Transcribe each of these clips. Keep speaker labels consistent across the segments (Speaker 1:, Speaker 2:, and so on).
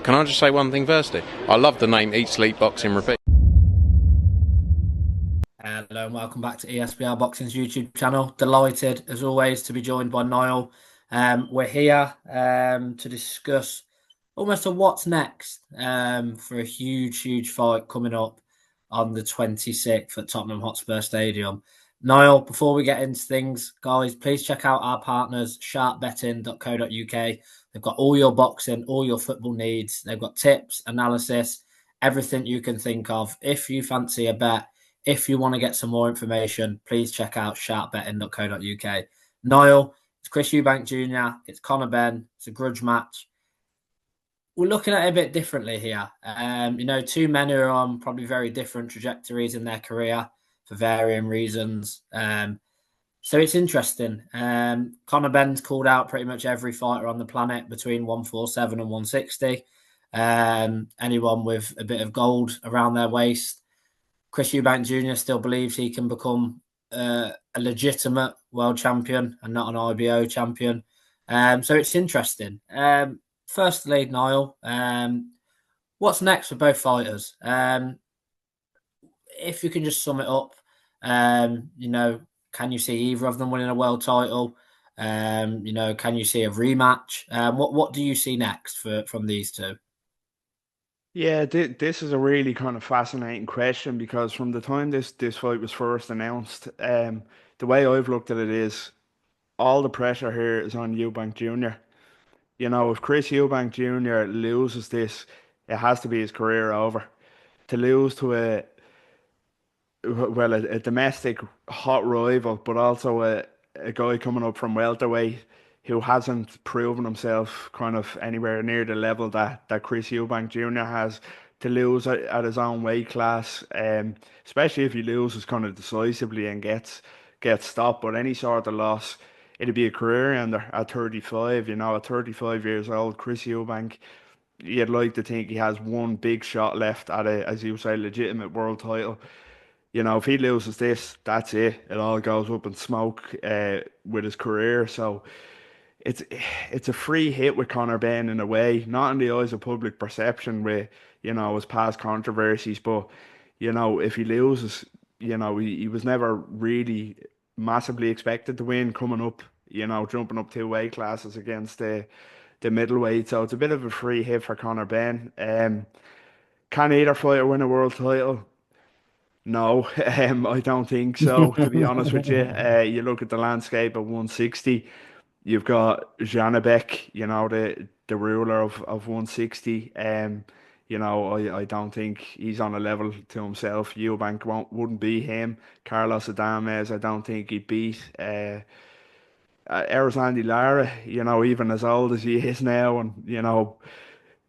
Speaker 1: Can I just say one thing firstly? I love the name Eat Sleep Boxing Repeat.
Speaker 2: Hello and welcome back to ESBR Boxing's YouTube channel. Delighted, as always, to be joined by Niall. We're here to discuss almost a what's next for a huge fight coming up on the 26th at Tottenham Hotspur Stadium. Niall, before we get into things, guys, please check out our partners, sharpbetting.co.uk. They've got all your boxing, all your football needs. They've got tips, analysis, everything you can think of. If you fancy a bet, if you want to get some more information, please check out sharpbetting.co.uk. Niall, it's Chris Eubank Jr., it's Conor Benn, it's a grudge match. We're looking at it a bit differently here. Two men who are on probably very different trajectories in their career for varying reasons. So it's interesting. Conor Benn's called out pretty much every fighter on the planet between 147 and 160. Anyone with a bit of gold around their waist. Chris Eubank Jr. still believes he can become a legitimate world champion and not an IBO champion. So it's interesting. Firstly, Niall, what's next for both fighters? If you can just sum it up, can you see either of them winning a world title? Can you see a rematch? What do you see next from these two?
Speaker 3: Yeah, this is a really kind of fascinating question because from the time this fight was first announced, the way I've looked at it is all the pressure here is on Eubank Jr. You know, if Chris Eubank Jr. loses this, it has to be his career over. To lose to a domestic hot rival, but also a guy coming up from welterweight who hasn't proven himself kind of anywhere near the level that Chris Eubank Jr. has, to lose at his own weight class, especially if he loses kind of decisively and gets stopped. But any sort of loss, it'd be a career ender at 35. You know, at 35 years old, Chris Eubank, you'd like to think he has one big shot left at as you say, legitimate world title. You know, if he loses this, that's it. It all goes up in smoke with his career. So it's it's a free hit with Conor Benn in a way, not in the eyes of public perception with, his past controversies, but, if he loses, he was never really massively expected to win coming up, jumping up two weight classes against the middleweight. So it's a bit of a free hit for Conor Benn. Can either fighter win a world title? No, I don't think so, to be honest with you. You look at the landscape at 160, you've got Janabek, the ruler of 160. I don't think he's on a level to himself. Eubank wouldn't beat him. Carlos Adames, I don't think he'd beat. Erislandy Lara, even as old as he is now, and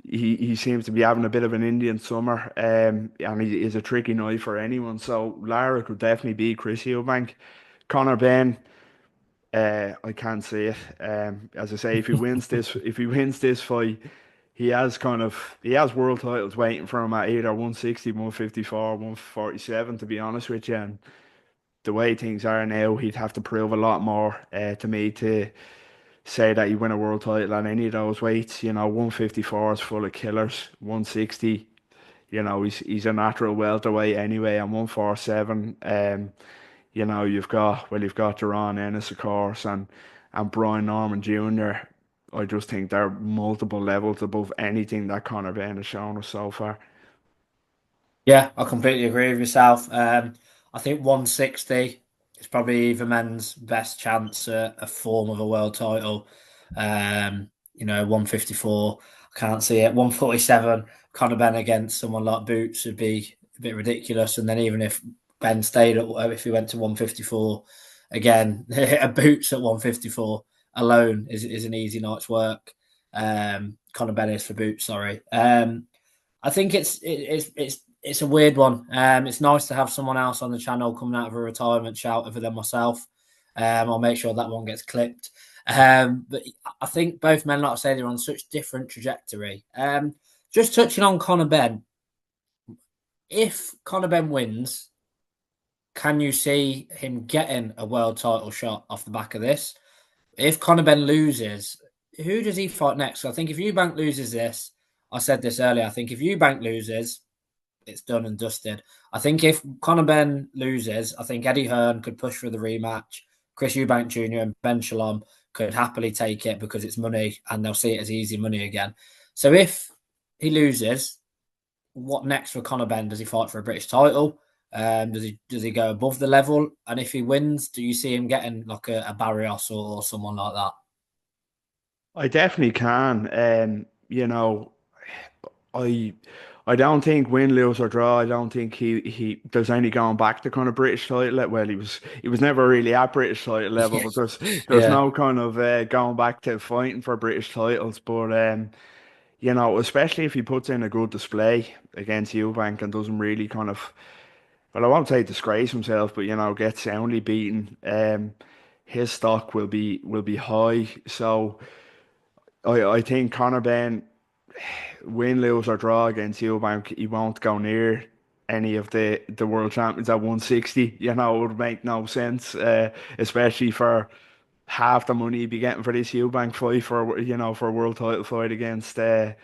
Speaker 3: he seems to be having a bit of an Indian summer, and he is a tricky knife for anyone. So Lara could definitely beat Chris Eubank. Conor Benn, I can't see it. As I say, if he wins this fight, he has world titles waiting for him at either 160, 154, 147. To be honest with you, and the way things are now, he'd have to prove a lot more to me to say that he win a world title at any of those weights. 154 is full of killers. 160, he's a natural welterweight anyway, and 147. You've got Duran Ennis, of course, and Brian Norman Jr. I just think they're multiple levels above anything that Conor Benn has shown us so far.
Speaker 2: Yeah, I completely agree with yourself. I think 160 is probably either men's best chance at a form of a world title. 154, I can't see it. 147, Conor Benn against someone like Boots would be a bit ridiculous. And then even if Ben stayed if he went to 154 again, a Boots at 154 alone is an easy night's work. Conor Benn is for Boots, sorry. I think it's a weird one. It's nice to have someone else on the channel coming out of a retirement shout other than myself. I'll make sure that one gets clipped. But I think both men, like I say, they're on such different trajectory. Just touching on Conor Benn, if Conor Benn wins, can you see him getting a world title shot off the back of this? If Conor Benn loses, who does he fight next? I think if Eubank loses this, I said this earlier. I think if Eubank loses, it's done and dusted. I think if Conor Benn loses, I think Eddie Hearn could push for the rematch. Chris Eubank Jr. and Ben Shalom could happily take it because it's money and they'll see it as easy money again. So if he loses, what next for Conor Benn? Does he fight for a British title? Does he go above the level? And if he wins, do you see him getting like a Barrios or someone like that?
Speaker 3: I definitely can. You know, I I don't think win, lose or draw. I don't think he there's any going back to kind of British title. Well, he was never really at British title level, but there's
Speaker 2: Yeah.
Speaker 3: no kind of going back to fighting for British titles. But you know, especially if he puts in a good display against Eubank and doesn't really kind of, well, I won't say disgrace himself, but you know, get soundly beaten. His stock will be high. So I think Conor Benn, win, lose or draw against Eubank, he won't go near any of the world champions at 160. You know, it would make no sense, especially for half the money he'd be getting for this Eubank fight for for a world title fight against a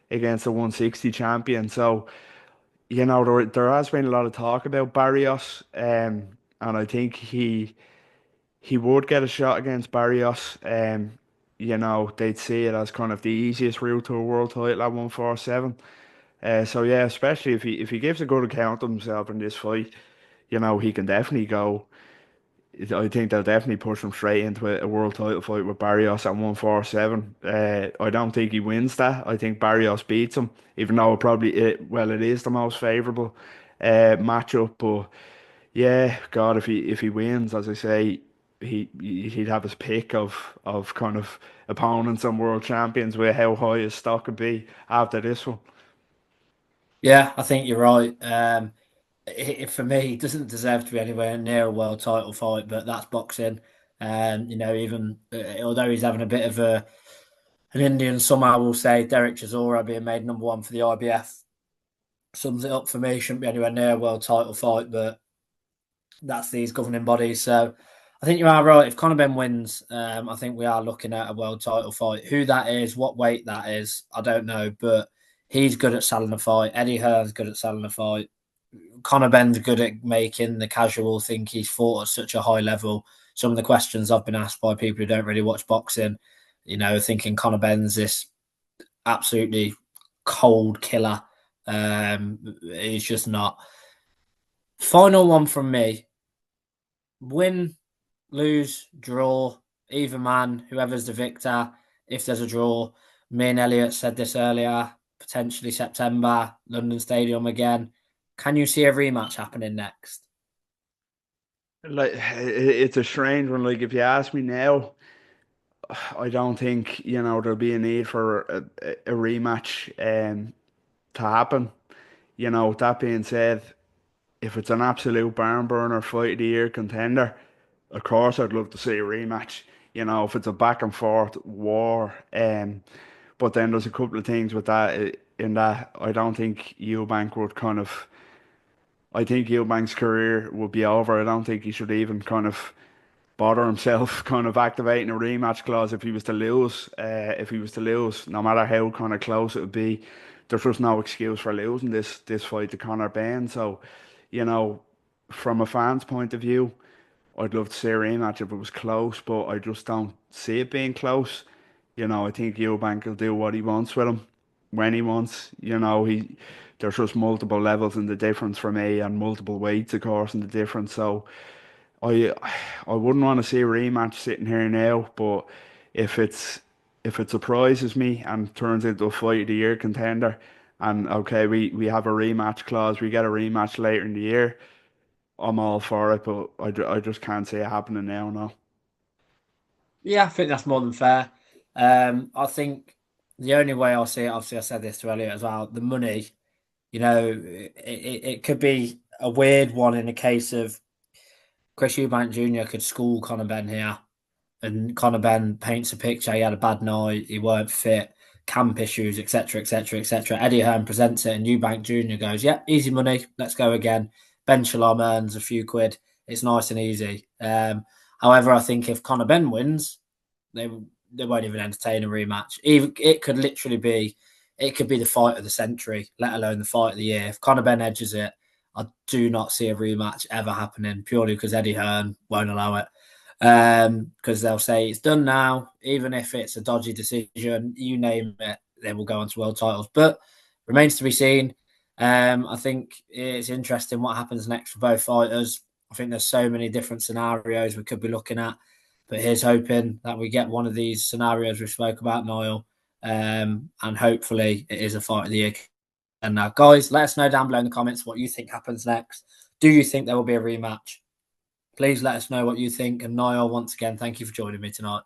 Speaker 3: 160 champion. So there has been a lot of talk about Barrios, and I think he would get a shot against Barrios. They'd see it as kind of the easiest route to a world title at 147. So yeah, especially if he gives a good account of himself in this fight, he can definitely go. I think they'll definitely push him straight into a world title fight with Barrios at 147. I don't think he wins that. I think Barrios beats him, even though it is the most favourable matchup. But yeah, God, if he wins, as I say, he'd have his pick of kind of opponents and world champions with how high his stock could be after this one.
Speaker 2: Yeah, I think you're right. For me, he doesn't deserve to be anywhere near a world title fight, but that's boxing. Even although he's having a bit of an Indian, somehow will say Derek Chisora being made number one for the IBF sums it up for me. Shouldn't be anywhere near a world title fight, but that's these governing bodies. So I think you are right. If Conor Benn wins, I think we are looking at a world title fight. Who that is, what weight that is, I don't know, but he's good at selling a fight. Eddie Hearn's good at selling a fight. Conor Benn's good at making the casual think he's fought at such a high level. Some of the questions I've been asked by people who don't really watch boxing, thinking Conor Benn's this absolutely cold killer. He's just not. Final one from me. Win, lose, draw, either man, whoever's the victor. If there's a draw, me and Elliot said this earlier, potentially September, London Stadium again. Can you see a rematch happening next?
Speaker 3: Like it's a strange one. Like if you ask me now, I don't think there'll be a need for a rematch to happen. That being said, if it's an absolute barn burner fight of the year contender, of course I'd love to see a rematch. If it's a back and forth war, but then there's a couple of things with that in that I don't think Eubank would kind of. I think Eubank's career would be over. I don't think he should even kind of bother himself kind of activating a rematch clause if he was to lose. If he was to lose, no matter how kind of close it would be, there's just no excuse for losing this fight to Conor Benn. So, you know, from a fan's point of view, I'd love to see a rematch if it was close, but I just don't see it being close. I think Eubank will do what he wants with him when he wants. There's just multiple levels in the difference for me and multiple weights, of course, in the difference. So I I wouldn't want to see a rematch sitting here now, but if it surprises me and turns into a fight of the year contender, and okay, we have a rematch clause, we get a rematch later in the year, I'm all for it, but I just can't see it happening now, no.
Speaker 2: Yeah, I think that's more than fair. I think the only way I'll see it, obviously, I said this to Elliot as well, the money, it could be a weird one in the case of Chris Eubank Jr. could school Conor Benn here, and Conor Benn paints a picture. He had a bad night, he weren't fit, camp issues, etc., etc., etc. Eddie Hearn presents it, and Eubank Jr. goes, "Yeah, easy money. Let's go again." Ben Shalom earns a few quid. It's nice and easy. However, I think if Conor Benn wins, they they won't even entertain a rematch. Even it could literally be it could be the fight of the century, let alone the fight of the year. If Conor Benn edges it, I do not see a rematch ever happening, purely because Eddie Hearn won't allow it. Because they'll say it's done now, even if it's a dodgy decision, you name it, they will go on to world titles. But remains to be seen. I think it's interesting what happens next for both fighters. I think there's so many different scenarios we could be looking at, but here's hoping that we get one of these scenarios we spoke about, Niall, and hopefully it is a fight of the year. And guys, let us know down below in the comments what you think happens next. Do you think there will be a rematch? Please let us know what you think. And Niall, once again, thank you for joining me tonight.